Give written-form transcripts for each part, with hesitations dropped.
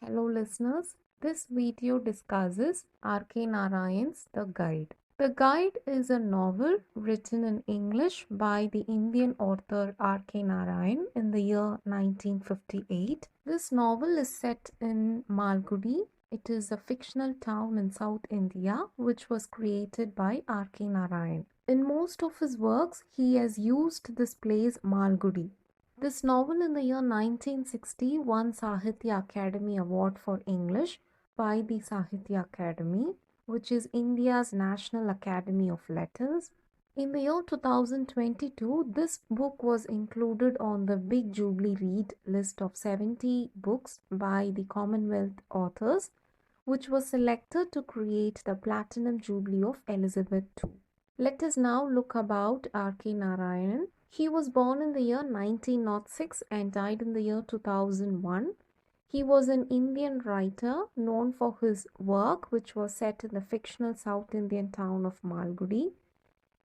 Hello listeners, this video discusses rknarayan's The Guide. The Guide is a novel written in English by the Indian author rknarayan in the year 1958. This novel is set in Malgudi. It is a fictional town in South India which was created by rknarayan. In most of his works, he has used this place Malgudi. This novel in the year 1960 won Sahitya Academy Award for English by the Sahitya Academy, which is India's National Academy of Letters. In the year 2022, this book was included on the Big Jubilee Read list of 70 books by the Commonwealth authors, which was selected to create the Platinum Jubilee of Elizabeth II. Let us now look about R.K. Narayan. He was born in the year 1906 and died in the year 2001. He was an Indian writer known for his work, which was set in the fictional South Indian town of Malgudi.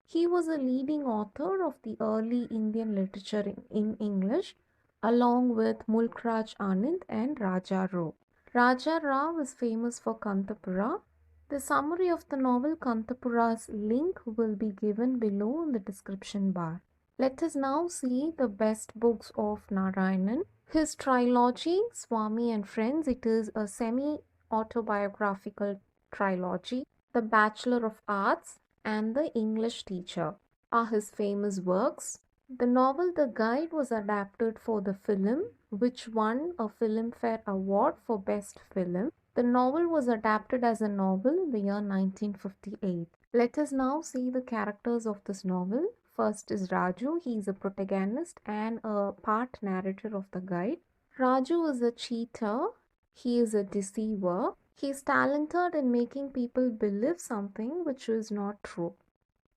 He was a leading author of the early Indian literature in English, along with Mulkraj Anand and Raja Rao. Raja Rao is famous for Kantapura. The summary of the novel Kantapura's link will be given below in the description bar. Let us now see the best books of Narayanan. His trilogy, Swami and Friends, it is a semi-autobiographical trilogy. The Bachelor of Arts and The English Teacher are his famous works. The novel The Guide was adapted for the film, which won a Filmfare Award for Best Film. The novel was adapted as a novel in the year 1958. Let us now see the characters of this novel. First is Raju. He is a protagonist and a part narrator of the guide. Raju is a cheater. He is a deceiver. He is talented in making people believe something which is not true.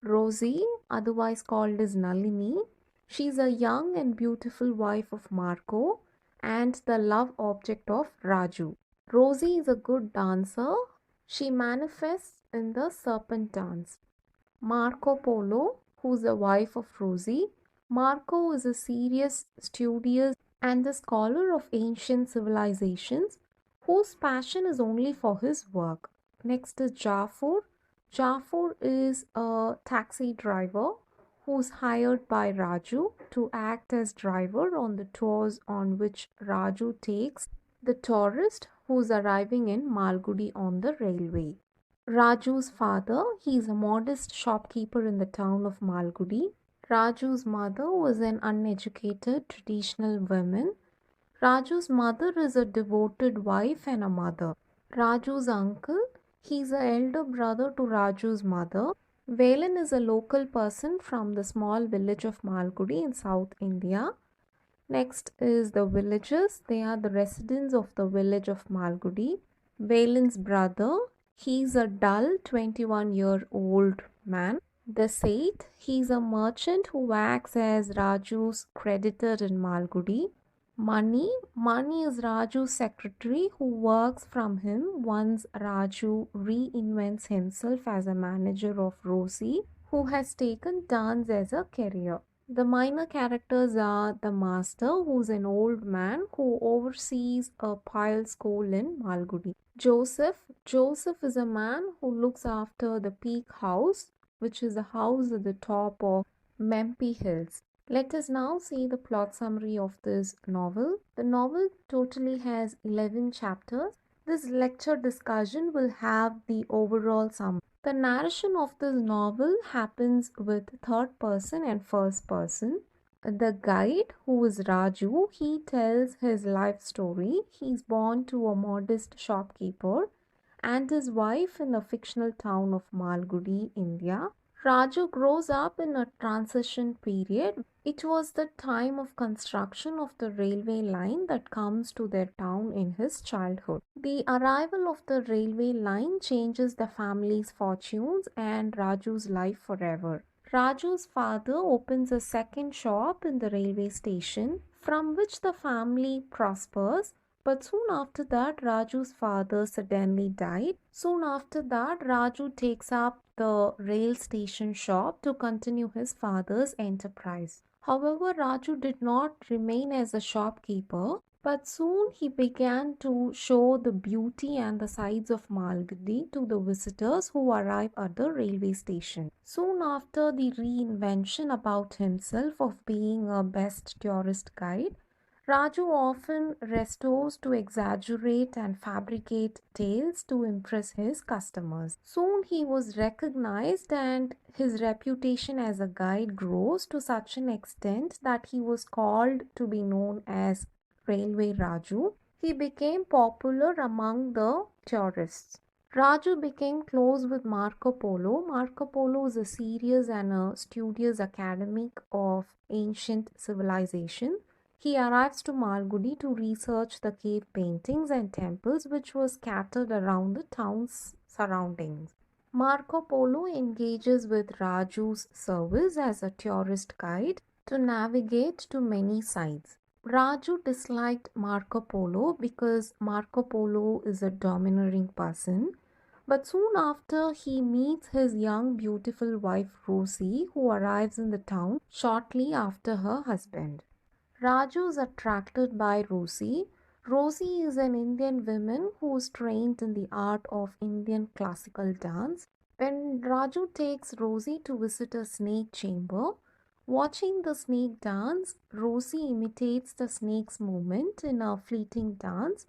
Rosie, otherwise called as Nalini, she is a young and beautiful wife of Marco and the love object of Raju. Rosie is a good dancer. She manifests in the serpent dance. Marco Polo, who is the wife of Rosie. Marco is a serious, studious, and a scholar of ancient civilizations whose passion is only for his work. Next is Jafur. Jafur is a taxi driver who's hired by Raju to act as driver on the tours on which Raju takes the tourist who's arriving in Malgudi on the railway. Raju's father, he is a modest shopkeeper in the town of Malgudi. Raju's mother was an uneducated traditional woman. Raju's mother is a devoted wife and a mother. Raju's uncle, he is the elder brother to Raju's mother. Velan is a local person from the small village of Malgudi in South India. Next is the villagers. They are the residents of the village of Malgudi. Velan's brother, he is a dull 21-year-old man. The Seth, he is a merchant who acts as Raju's creditor in Malgudi. Mani is Raju's secretary who works from him once Raju reinvents himself as a manager of Rosie, who has taken dance as a career. The minor characters are the master, who's an old man who oversees a pile school in Malgudi. Joseph is a man who looks after the Peak House, which is a house at the top of Mempi Hills. Let us now see the plot summary of this novel. The novel totally has 11 chapters. This lecture discussion will have the overall summary. The narration of this novel happens with third person and first person. The guide, who is Raju, he tells his life story. He is born to a modest shopkeeper and his wife in the fictional town of Malgudi, India. Raju grows up in a transition period. It was the time of construction of the railway line that comes to their town in his childhood. The arrival of the railway line changes the family's fortunes and Raju's life forever. Raju's father opens a second shop in the railway station from which the family prospers. But soon after that, Raju's father suddenly died. Soon after that, Raju takes up the rail station shop to continue his father's enterprise. However, Raju did not remain as a shopkeeper. But soon he began to show the beauty and the sights of Malgudi to the visitors who arrived at the railway station. Soon after the reinvention about himself of being a best tourist guide, Raju often restores to exaggerate and fabricate tales to impress his customers. Soon he was recognized and his reputation as a guide grows to such an extent that he was called to be known as Railway Raju. He became popular among the tourists. Raju became close with Marco Polo. Marco Polo is a serious and a studious academic of ancient civilization. He arrives to Malgudi to research the cave paintings and temples which were scattered around the town's surroundings. Marco Polo engages with Raju's service as a tourist guide to navigate to many sites. Raju disliked Marco Polo because Marco Polo is a domineering person. But soon after, he meets his young, beautiful wife Rosie, who arrives in the town shortly after her husband. Raju is attracted by Rosie. Rosie is an Indian woman who is trained in the art of Indian classical dance. When Raju takes Rosie to visit a snake chamber, watching the snake dance, Rosie imitates the snake's movement in a fleeting dance.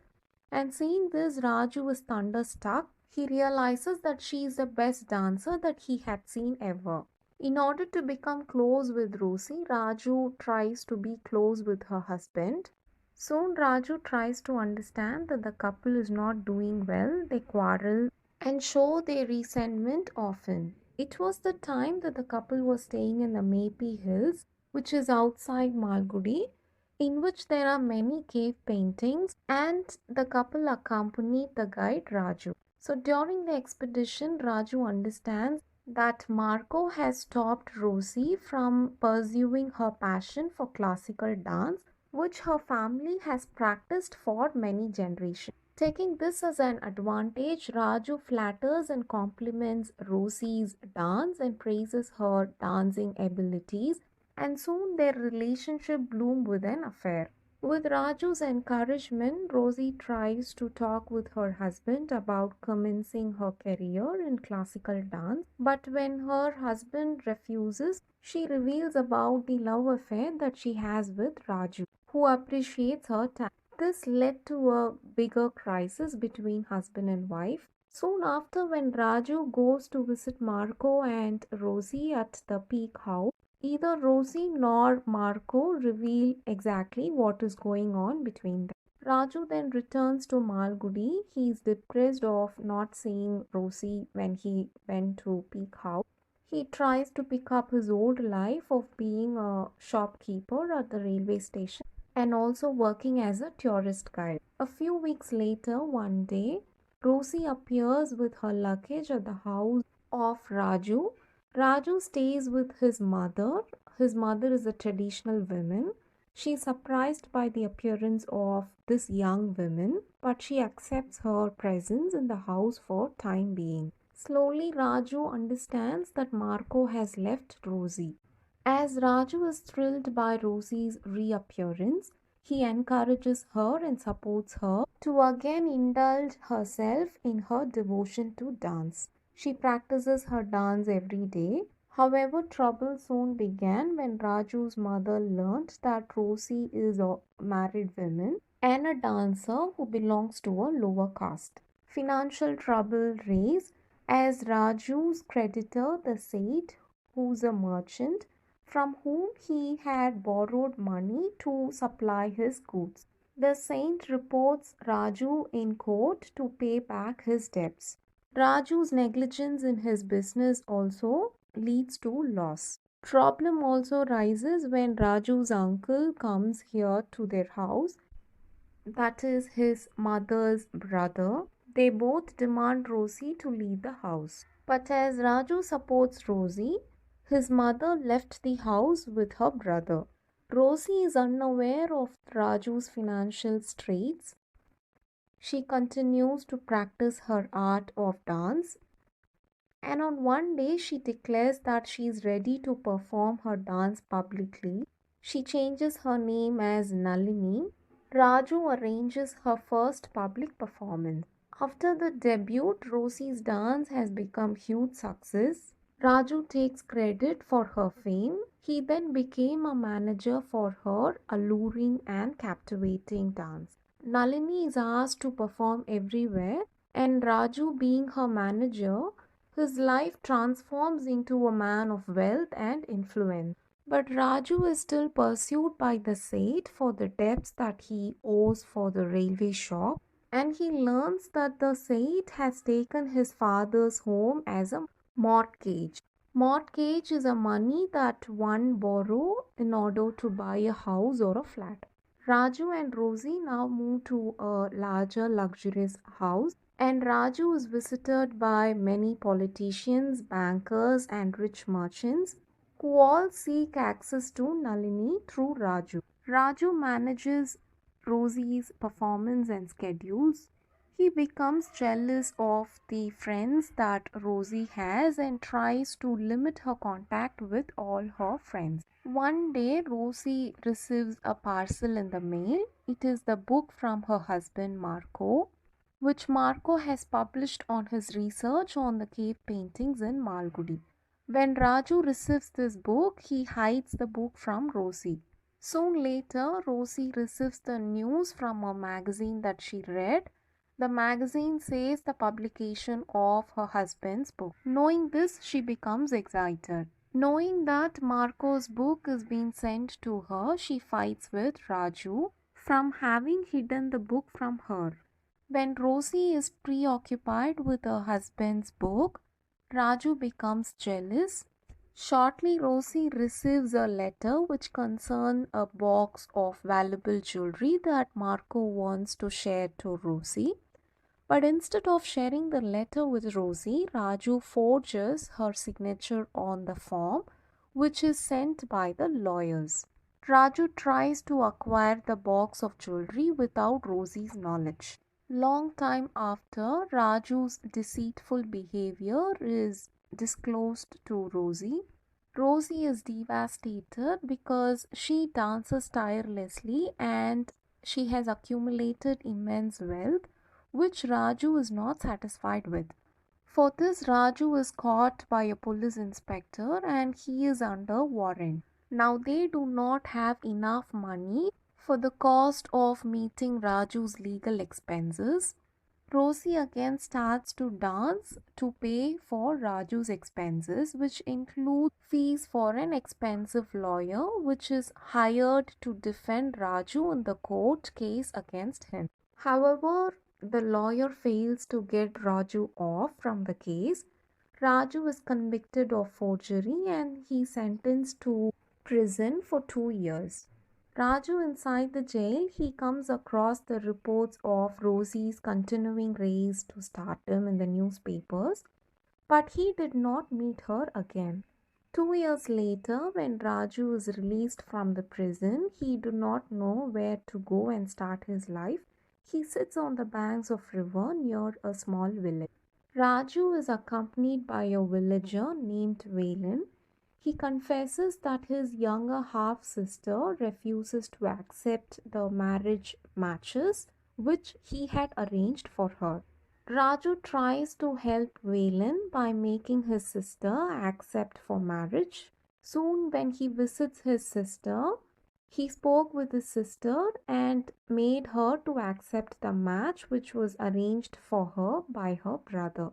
And seeing this, Raju is thunderstruck. He realizes that she is the best dancer that he had seen ever. In order to become close with Rosie, Raju tries to be close with her husband. Soon, Raju tries to understand that the couple is not doing well. They quarrel and show their resentment often. It was the time that the couple was staying in the Maype Hills, which is outside Malgudi, in which there are many cave paintings, and the couple accompanied the guide Raju. So during the expedition, Raju understands that Marco has stopped Rosie from pursuing her passion for classical dance, which her family has practiced for many generations. Taking this as an advantage, Raju flatters and compliments Rosie's dance and praises her dancing abilities, and soon their relationship bloomed with an affair. With Raju's encouragement, Rosie tries to talk with her husband about commencing her career in classical dance. But when her husband refuses, she reveals about the love affair that she has with Raju, who appreciates her talent. This led to a bigger crisis between husband and wife. Soon after, when Raju goes to visit Marco and Rosie at the Peak House, either Rosie nor Marco reveal exactly what is going on between them. Raju then returns to Malgudi. He is depressed of not seeing Rosie when he went to Peak House. He tries to pick up his old life of being a shopkeeper at the railway station and also working as a tourist guide. A few weeks later, one day, Rosie appears with her luggage at the house of Raju. Raju stays with his mother. His mother is a traditional woman. She is surprised by the appearance of this young woman, but she accepts her presence in the house for time being. Slowly, Raju understands that Marco has left Rosie. As Raju is thrilled by Rosie's reappearance, he encourages her and supports her to again indulge herself in her devotion to dance. She practices her dance every day. However, trouble soon began when Raju's mother learned that Rosie is a married woman and a dancer who belongs to a lower caste. Financial trouble raised as Raju's creditor, the Seth, who's a merchant, from whom he had borrowed money to supply his goods. The saint reports Raju in court to pay back his debts. Raju's negligence in his business also leads to loss. Problem also rises when Raju's uncle comes here to their house, that is his mother's brother. They both demand Rosie to leave the house. But as Raju supports Rosie, his mother left the house with her brother. Rosie is unaware of Raju's financial straits. She continues to practice her art of dance, and on one day she declares that she is ready to perform her dance publicly. She changes her name as Nalini. Raju arranges her first public performance. After the debut, Rosie's dance has become huge success. Raju takes credit for her fame. He then became a manager for her alluring and captivating dance. Nalini is asked to perform everywhere, and Raju, being her manager, his life transforms into a man of wealth and influence. But Raju is still pursued by the Seth for the debts that he owes for the railway shop, and he learns that the Seth has taken his father's home as a mortgage. Mortgage is a money that one borrow in order to buy a house or a flat. Raju and Rosie now move to a larger luxurious house, and Raju is visited by many politicians, bankers, and rich merchants who all seek access to Nalini through Raju. Raju manages Rosie's performance and schedules. He becomes jealous of the friends that Rosie has and tries to limit her contact with all her friends. One day, Rosie receives a parcel in the mail. It is the book from her husband Marco, which Marco has published on his research on the cave paintings in Malgudi. When Raju receives this book, he hides the book from Rosie. Soon later, Rosie receives the news from a magazine that she read. The magazine says the publication of her husband's book. Knowing this, she becomes excited. Knowing that Marco's book is being sent to her, she fights with Raju from having hidden the book from her. When Rosie is preoccupied with her husband's book, Raju becomes jealous. Shortly, Rosie receives a letter which concerns a box of valuable jewelry that Marco wants to share to Rosie. But instead of sharing the letter with Rosie, Raju forges her signature on the form, which is sent by the lawyers. Raju tries to acquire the box of jewelry without Rosie's knowledge. Long time after, Raju's deceitful behavior is disclosed to Rosie. Rosie is devastated because she dances tirelessly and she has accumulated immense wealth, which Raju is not satisfied with. For this, Raju is caught by a police inspector and he is under warrant. Now, they do not have enough money for the cost of meeting Raju's legal expenses. Rosie again starts to dance to pay for Raju's expenses, which include fees for an expensive lawyer, which is hired to defend Raju in the court case against him. However, the lawyer fails to get Raju off from the case. Raju is convicted of forgery and he sentenced to prison for 2 years. Raju inside the jail, he comes across the reports of Rosie's continuing race to stardom in the newspapers, but he did not meet her again. 2 years later, when Raju is released from the prison, he do not know where to go and start his life. He sits on the banks of river near a small village. Raju is accompanied by a villager named Valen. He confesses that his younger half sister refuses to accept the marriage matches which he had arranged for her. Raju tries to help Valen by making his sister accept for marriage. Soon, when he visits his sister, he spoke with his sister and made her to accept the match which was arranged for her by her brother.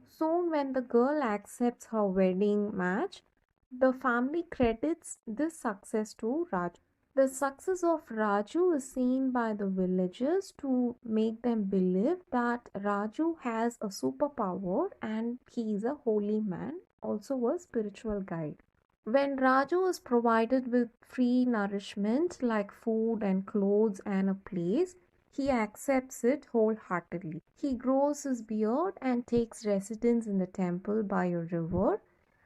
Soon, when the girl accepts her wedding match, the family credits this success to Raju. The success of Raju is seen by the villagers to make them believe that Raju has a superpower and he is a holy man, also a spiritual guide. When Raju is provided with free nourishment like food and clothes and a place, he accepts it wholeheartedly. He grows his beard and takes residence in the temple by a river,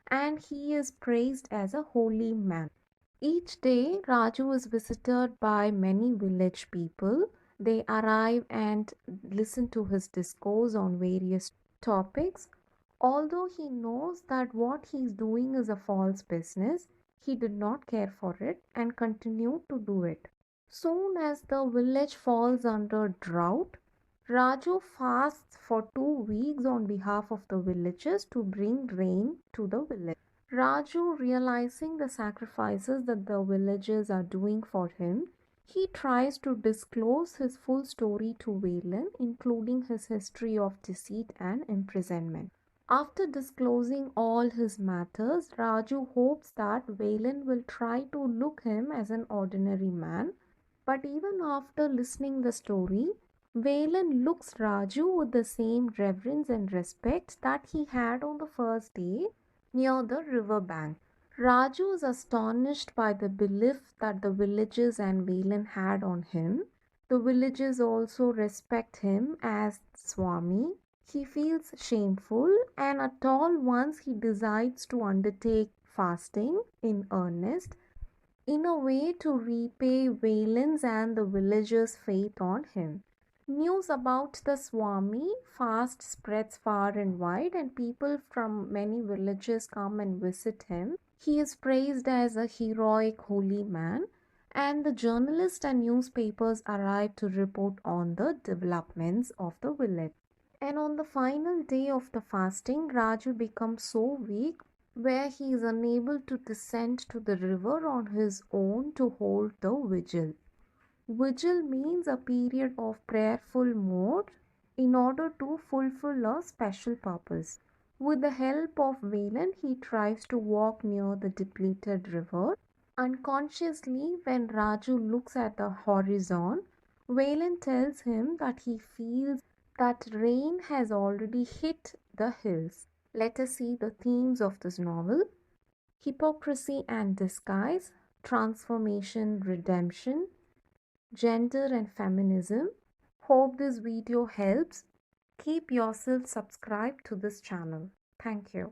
and he is praised as a holy man. Each day, Raju is visited by many village people. They arrive and listen to his discourse on various topics. Although he knows that what he is doing is a false business, he did not care for it and continued to do it. Soon as the village falls under drought, Raju fasts for 2 weeks on behalf of the villagers to bring rain to the village. Raju, realizing the sacrifices that the villagers are doing for him, he tries to disclose his full story to Valen, including his history of deceit and imprisonment. After disclosing all his matters, Raju hopes that Valen will try to look him as an ordinary man. But even after listening the story, Valen looks Raju with the same reverence and respect that he had on the first day near the river bank. Raju is astonished by the belief that the villagers and Valen had on him. The villagers also respect him as Swami. He feels shameful, and at all once he decides to undertake fasting in earnest in a way to repay Valens and the villagers' faith on him. News about the Swami fast spreads far and wide, and people from many villages come and visit him. He is praised as a heroic holy man, and the journalists and newspapers arrive to report on the developments of the village. And on the final day of the fasting, Raju becomes so weak where he is unable to descend to the river on his own to hold the vigil. Vigil means a period of prayerful mode in order to fulfill a special purpose. With the help of Valen, he tries to walk near the depleted river. Unconsciously, when Raju looks at the horizon, Valen tells him that he feels that rain has already hit the hills. Let us see the themes of this novel: hypocrisy and disguise, transformation, redemption, gender and feminism. Hope this video helps. Keep yourself subscribed to this channel. Thank you.